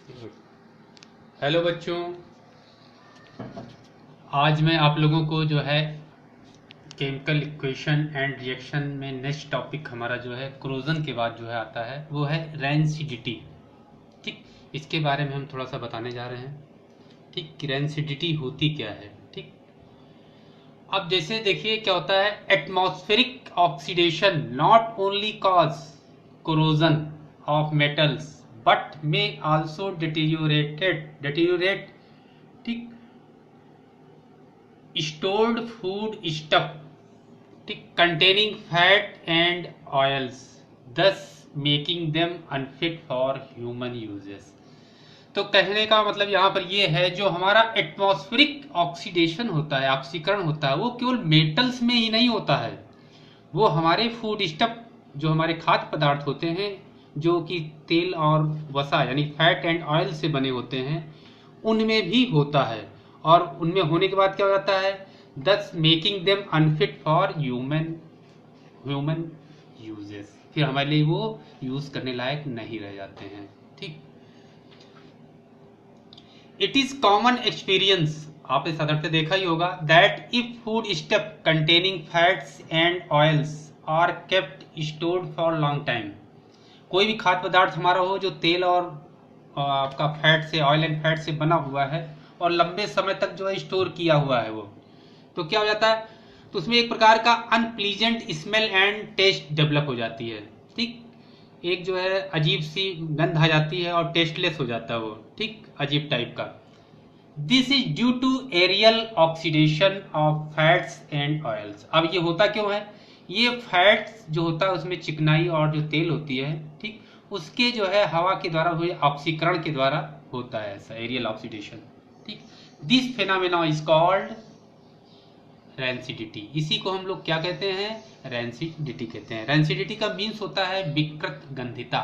Hello बच्चों, आज मैं आप लोगों को जो है केमिकल इक्वेशन एंड रिएक्शन में नेक्स्ट टॉपिक हमारा जो है क्रोजन के बाद जो है आता है वो है रेंसिडिटी। ठीक, इसके बारे में हम थोड़ा सा बताने जा रहे हैं। ठीक, कि रेंसिडिटी होती क्या है। ठीक, अब जैसे देखिए क्या होता है, atmospheric oxidation not only cause corrosion of metals but may also deteriorate ठीक stored food stuff containing fat and oils, thus making them unfit for human uses। तो कहने का मतलब यहाँ पर ये है, जो हमारा एटमॉस्फेरिक ऑक्सीडेशन होता है, ऑक्सीकरण होता है, वो केवल मेटल्स में ही नहीं होता है, वो हमारे फूड स्टफ, जो हमारे खाद्य पदार्थ होते हैं, जो कि तेल और वसा यानी फैट एंड ऑयल से बने होते हैं, उनमें भी होता है। और उनमें होने के बाद क्या हो जाता है, दस making them unfit for human human uses, फिर हमारे लिए वो यूज करने लायक नहीं रह जाते हैं। ठीक, इट इज कॉमन एक्सपीरियंस, आपने साधारणतः देखा ही होगा, that if food stuff containing fats and oils are kept stored for long time, कोई भी खाद्य पदार्थ हमारा हो जो तेल और आपका फैट से, ऑयल एंड फैट से बना हुआ है और लंबे समय तक जो है स्टोर किया हुआ है, वो तो क्या हो जाता है, तो उसमें एक प्रकार का unpleasant smell and taste develop हो जाती है। ठीक, एक जो है अजीब सी गंध आ जाती है और टेस्टलेस हो जाता है वो, ठीक, अजीब टाइप का। This is due to aerial oxidation of fats and oils. अब ये होता क्यों है, ये फैट्स जो होता है उसमें चिकनाई और जो तेल होती है, ठीक, उसके जो है हवा के द्वारा हुए ऑक्सीकरण के द्वारा होता है ऐसा एरियल ऑक्सीडेशन। ठीक, this phenomena is called rancidity. इसी को हम लोग क्या कहते हैं, रेंसिडिटी कहते हैं। रेंसिडिटी का मीन्स होता है विकृत गंधिता,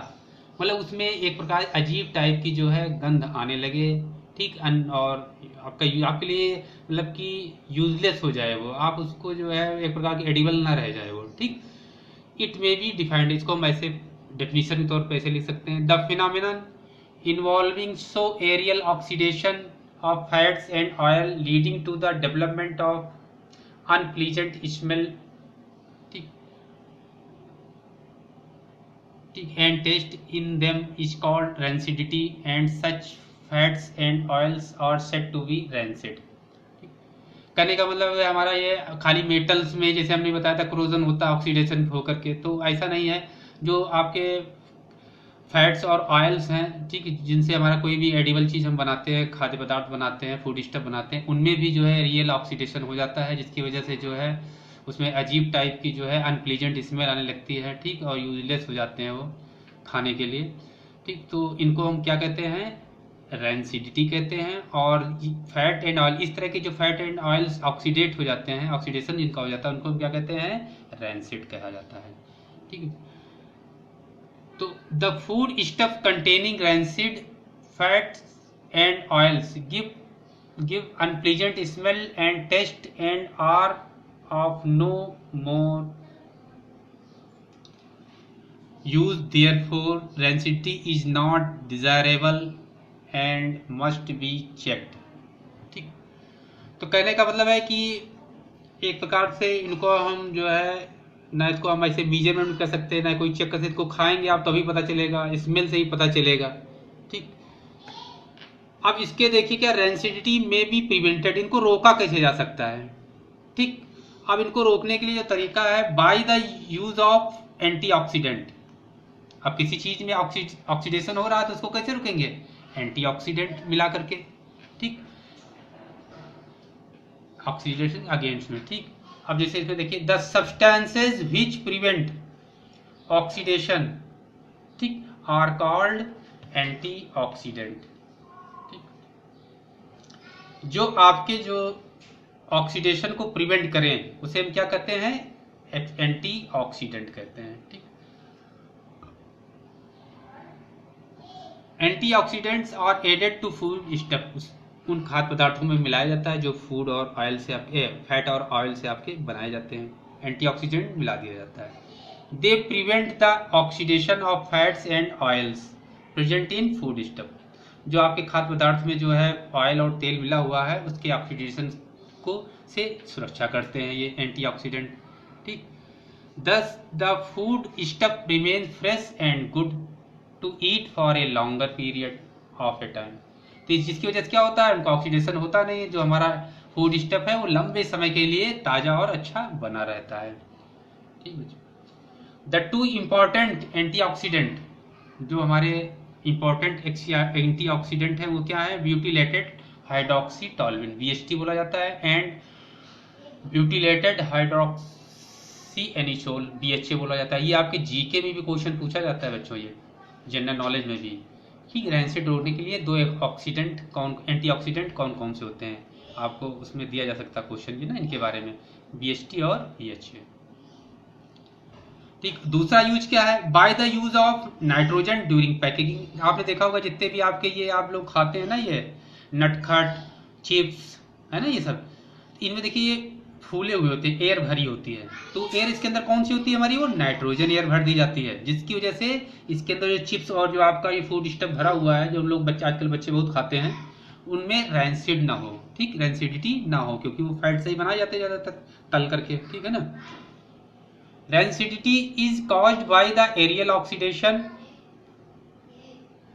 मतलब उसमें एक प्रकार अजीब टाइप की जो है गंध आने लगे। ठीक, और आपके लिए मतलब कि यूजलेस हो जाए वो, आप उसको जो है एक प्रकार की एडिबल ना रह जाए वो। ठीक, इट मे बी डिफाइंड, इसको हम ऐसे डेफिनेशन के तौर पर ऐसे लिख सकते हैं, the phenomenon involving so aerial oxidation of fats and oil leading to the development of unpleasant smell, ठीक, ठीक, and taste in them is called rancidity, and such fats and oils are said to be rancid। कहने का मतलब है हमारा ये खाली metals में, जैसे हमने बताया था क्रोजन होता है ऑक्सीडेशन होकर के, तो ऐसा नहीं है। जो आपके फैट्स और ऑयल्स हैं, ठीक, जिनसे हमारा कोई भी एडिबल चीज़ हम बनाते हैं, खाद्य पदार्थ बनाते हैं, फूड स्टफ बनाते हैं, उनमें भी जो है रियल ऑक्सीडेशन हो जाता है, जिसकी वजह से जो है उसमें अजीब टाइप की जो है अनप्लीजेंट स्मेल आने लगती है। ठीक, और यूजलेस हो जाते हैं वो खाने के लिए। ठीक, तो इनको हम क्या कहते हैं, रेंसिडिटी कहते हैं। और फैट एंड ऑयल, इस तरह के जो फैट एंड ऑयल्स ऑक्सीडेट हो जाते हैं, ऑक्सीडेशन जिनका हो जाता है, उनको हम क्या कहते हैं, रेंसिड कहा जाता है। ठीक है, तो the food stuff containing rancid fats and oils give unpleasant smell and taste and are of no more use, therefore rancidity is not desirable and must be checked. ठीक, तो कहने का मतलब है कि एक प्रकार से इनको हम जो है, ना इसको हम ऐसे मेजरमेंट कर सकते हैं, ना कोई चेक कर सकते, इसको खाएंगे आप तभी पता चलेगा, स्मेल से ही पता चलेगा। ठीक, अब इसके देखिए क्या, रेंसिडिटी में बी प्रिवेंटेड, इनको रोका कैसे जा सकता है। ठीक, अब इनको रोकने के लिए जो तरीका है, by the use of antioxidant. अब किसी चीज में ऑक्सीडेशन हो रहा है तो उसको कैसे रुकेंगे, एंटीऑक्सीडेंट मिला करके। ठीक, ऑक्सीडेशन अगेंस्ट में। ठीक, अब जैसे इसमें देखिए, the substances which prevent oxidation, ठीक, आर कॉल्ड एंटीऑक्सीडेंट। ठीक, जो आपके जो ऑक्सीडेशन को प्रिवेंट करें उसे हम क्या कहते हैं, एंटीऑक्सीडेंट कहते हैं। ठीक, antioxidants are added to food stuff, उन खाद्य पदार्थों में मिलाया जाता है जो फूड और ऑयल से आपके, फैट और ऑयल से आपके बनाए जाते हैं, एंटीऑक्सीडेंट मिला दिया जाता है। They prevent the oxidation of fats and oils present in food stuff. जो आपके खाद्य पदार्थ में जो है ऑयल और तेल मिला हुआ है उसके ऑक्सीडेशन को से सुरक्षा करते हैं ये एंटीऑक्सीडेंट। ठीक, thus the food stuff remain fresh and good to eat for a longer period of a time. तो जिसकी वजह से क्या होता है, उनका ऑक्सीडेशन होता नहीं, जो हमारा फूड स्टफ है वो लंबे समय के लिए ताज़ा और अच्छा बना रहता है। ठीक है। द टू इम्पॉर्टेंट एंटीऑक्सीडेंट, जो हमारे इम्पॉर्टेंट एंटीऑक्सीडेंट है वो क्या है, ब्यूटिलेटेड हाइड्रोक्सी टॉल्विन BHT बोला जाता है, and butylated hydroxy anisole BHA बोला जाता है। ये आपके जीके में भी क्वेश्चन पूछा जाता है बच्चों, ये जनरल नॉलेज में भी, कि रैंसिड रोकने के लिए दो ऑक्सीडेंट कौन, एंटीऑक्सीडेंट कौन कौन से होते हैं, आपको उसमें दिया जा सकता है क्वेश्चन भी ना इनके बारे में, BHT और BHA। ठीक, दूसरा यूज क्या है, by the use of nitrogen during packaging. आपने देखा होगा जितने भी आपके ये आप लोग खाते हैं ना, ये नटखट चिप्स है ना, ये सब इनमें देखिए ये फूले हुए होते हैं, एयर भरी होती है, तो एयर इसके अंदर कौन सी होती है हमारी, वो नाइट्रोजन एयर भर दी जाती है, जिसकी वजह से इसके अंदर जो चिप्स और जो आपका ये फूड स्टफ भरा हुआ है, जो हम लोग बच्चे आजकल बच्चे बहुत खाते हैं, उनमें रैंसिड ना हो। ठीक, रैंसिडिटी ना हो, क्योंकि वो फैट से ही बनाए जाते हैं ज़्यादातर तल करके। ठीक है ना। Rancidity is caused by the aerial oxidation,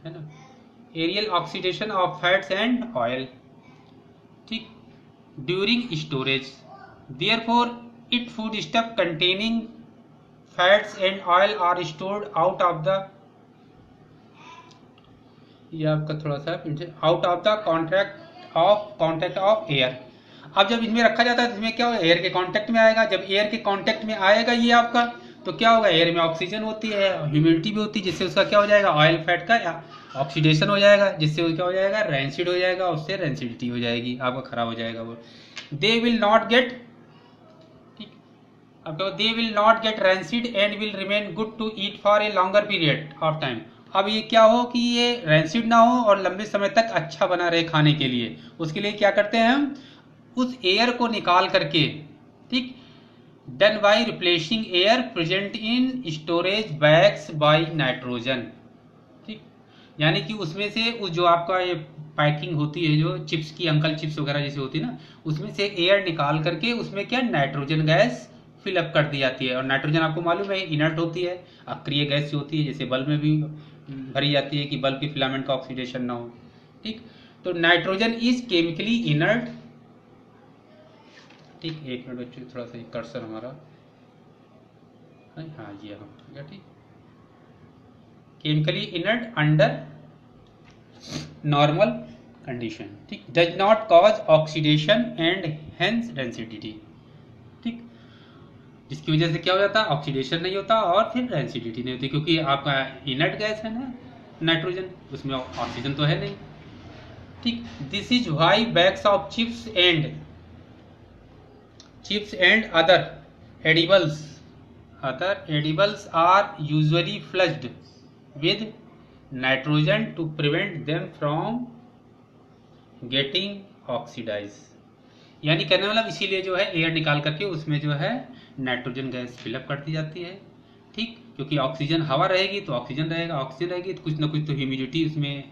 है ना, aerial oxidation of fats and oil. ठीक, during storage, therefore it food stuff containing fats and oil are stored out of the, ये आपका थोड़ा सा out of the contact of air. अब जब इसमें रखा जाता है तो इसमें क्या होगा, एयर के कांटेक्ट में आएगा, जब एयर के कांटेक्ट में आएगा ये आपका, तो क्या होगा, एयर में ऑक्सीजन होती है, ह्यूमिडिटी भी होती है, जिससे उसका क्या हो जाएगा, ऑयल फैट का ऑक्सीडेशन हो जाएगा, जिससे वो क्या हो जाएगा, रैंसिड हो जाएगा, उससे रैंसिडिटी हो जाएगी, आपका खराब हो जाएगा वो। दे विल नॉट गेट, अब तो they will not get rancid and will remain good to eat for a longer period of time. अब ये क्या हो कि ये रैंसिड ना हो और लंबे समय तक अच्छा बना रहे खाने के लिए, उसके लिए क्या करते हैं हम, उस एयर को निकाल करके, ठीक, done by replacing air present in storage bags by nitrogen. ठीक, यानी कि उसमें से उस जो आपका ये पैकिंग होती है, जो चिप्स की, अंकल चिप्स वगैरह जैसे होती है ना, उसमें से एयर निकाल करके उसमें क्या नाइट्रोजन गैस फिलअप कर दी जाती है। और नाइट्रोजन आपको मालूम है इनर्ट होती है, अक्रिय गैस जो होती है, जैसे बल्ब में भी भरी जाती है कि बल्ब के फिलामेंट का ऑक्सीडेशन ना हो। ठीक, तो नाइट्रोजन इज केमिकली इनर्ट। ठीक, एक मिनट बच्चों, थोड़ा सा कर्सर हमारा, हाँ जी हाँ, ठीक है, ठीक, chemically inert under normal condition. ठीक, does not cause oxidation and hence density. ठीक, जिसकी वजह से क्या हो जाता है, ऑक्सीडेशन नहीं होता और फिर रैंसिडिटी नहीं होती, क्योंकि आपका इनर्ट गैस है ना नाइट्रोजन, उसमें ऑक्सीजन तो है नहीं। ठीक, this is why bags of chips and other edibles are usually flushed with nitrogen to prevent them from getting oxidise. यानी कहने वाला इसीलिए जो है एयर निकाल करके उसमें जो है नाइट्रोजन गैस फिलअप कर दी जाती है। ठीक, क्योंकि ऑक्सीजन हवा रहेगी तो ऑक्सीजन रहेगा, ऑक्सीजन रहेगी तो कुछ ना कुछ तो ह्यूमिडिटी उसमें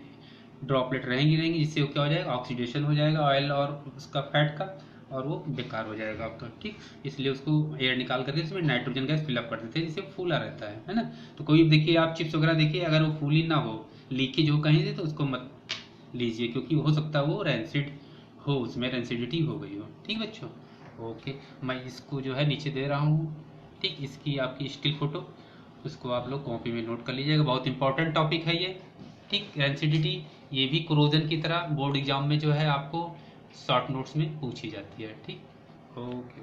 ड्रॉपलेट रहेंगी, जिससे वो क्या हो जाएगा, ऑक्सीडेशन हो जाएगा ऑयल और उसका फैट का, और वो बेकार हो जाएगा आपका। ठीक, इसलिए उसको एयर निकाल करके उसमें नाइट्रोजन गैस फिलअप कर देते हैं, जिससे फूला रहता है ना। तो कोई देखिए आप चिप्स वगैरह देखिए, अगर वो फूली ना हो, लीकेज हो कहीं से, तो उसको मत लीजिए, क्योंकि हो सकता है वो रैंसिड हो, उसमें रैंसिडिटी हो गई हो। ठीक बच्चों, ओके, मैं इसको जो है नीचे दे रहा हूँ। ठीक, इसकी आपकी स्टिल फोटो, उसको आप लोग कॉपी में नोट कर लीजिएगा, बहुत इंपॉर्टेंट टॉपिक है ये। ठीक, रैंसिडिटी ये भी क्रोजन की तरह बोर्ड एग्जाम में जो है आपको शॉर्ट नोट्स में पूछी जाती है। ठीक, ओके।